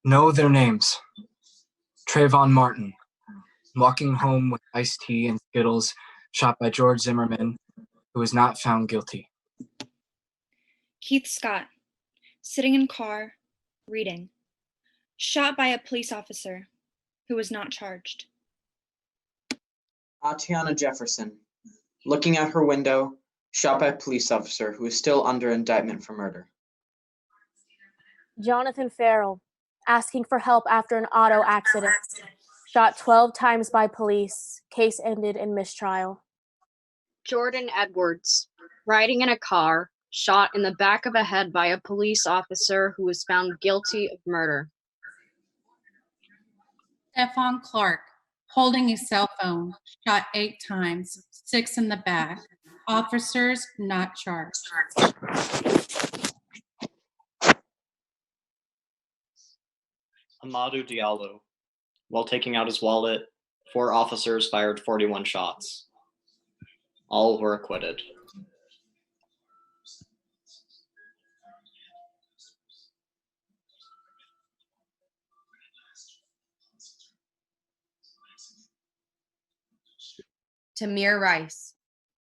Know their names. Trayvon Martin, walking home with iced tea and Skittles, shot by George Zimmerman, who was not found guilty. Keith Scott, sitting in car, reading, shot by a police officer, who was not charged. Atiana Jefferson, looking out her window, shot by a police officer who is still under indictment for murder. Jonathan Farrell, asking for help after an auto accident, shot 12 times by police, case ended in mistrial. Jordan Edwards, riding in a car, shot in the back of the head by a police officer who was found guilty of murder. Stephon Clark, holding a cell phone, shot 8 times, 6 in the back. Officers not charged. Amadou Diallo, while taking out his wallet, 4 officers fired 41 shots. All were acquitted. Tamir Rice,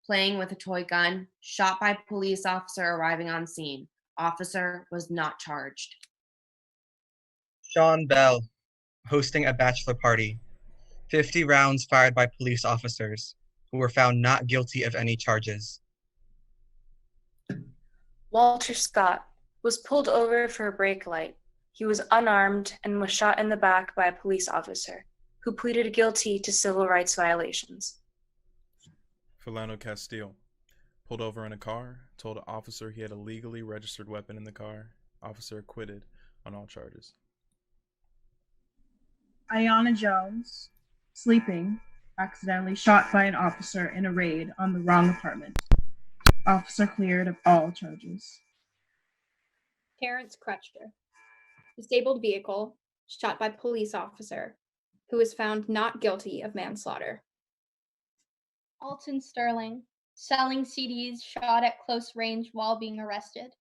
playing with a toy gun, shot by police officer arriving on scene. Officer was not charged. Sean Bell, hosting a bachelor party. 50 rounds fired by police officers, who were found not guilty of any charges. Walter Scott was pulled over for a brake light. He was unarmed and was shot in the back by a police officer, who pleaded guilty to civil rights violations. Philano Castile, pulled over in a car, told an officer he had a legally registered weapon in the car. Officer acquitted on all charges. Ayanna Jones, sleeping, accidentally shot by an officer in a raid on the wrong apartment. Officer cleared of all charges. Terrence Crutcher, disabled vehicle, shot by police officer, who was found not guilty of manslaughter. Alton Sterling, selling CDs, shot at close range while being arrested,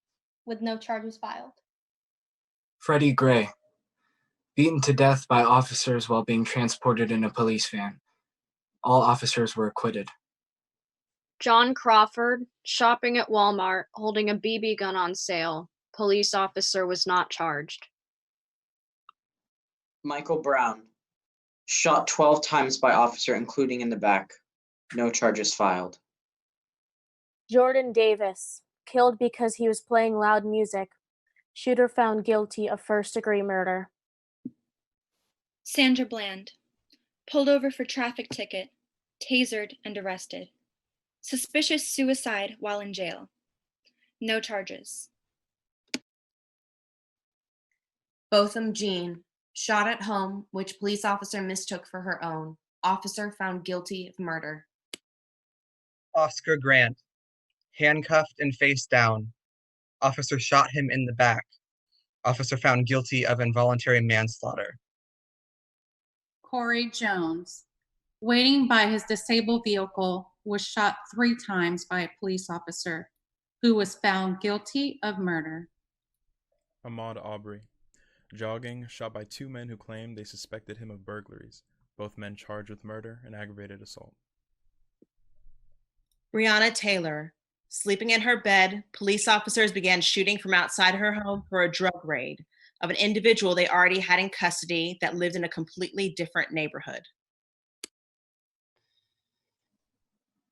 with no charges filed. Freddie Gray, beaten to death by officers while being transported in a police van. All officers were acquitted. John Crawford, shopping at Walmart, holding a BB gun on sale. Police officer was not charged. Michael Brown, shot 12 times by officer, including in the back. No charges filed. Jordan Davis, killed because he was playing loud music. Shooter found guilty of first-degree murder. Sandra Bland, pulled over for traffic ticket, tasered and arrested. Suspicious suicide while in jail. No charges. Botham Jean, shot at home, which police officer mistook for her own. Officer found guilty of murder. Oscar Grant, handcuffed and face down. Officer shot him in the back. Officer found guilty of involuntary manslaughter. Corey Jones, waiting by his disabled vehicle, was shot 3 times by a police officer, who was found guilty of murder. Ahmaud Aubrey, jogging, shot by 2 men who claimed they suspected him of burglaries. Both men charged with murder and aggravated assault. Breonna Taylor, sleeping in her bed, police officers began shooting from outside her home for a drug raid of an individual they already had in custody that lived in a completely different neighborhood.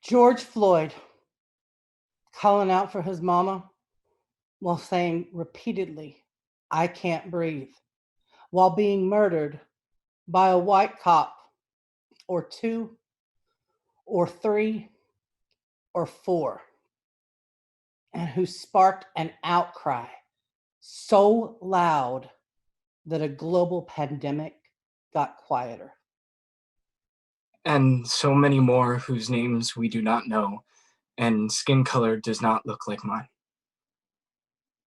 George Floyd, calling out for his mama while saying repeatedly, "I can't breathe," while being murdered by a white cop, or 2, or 3, or 4, and who sparked an outcry so loud that a global pandemic got quieter. And so many more whose names we do not know, and skin color does not look like mine.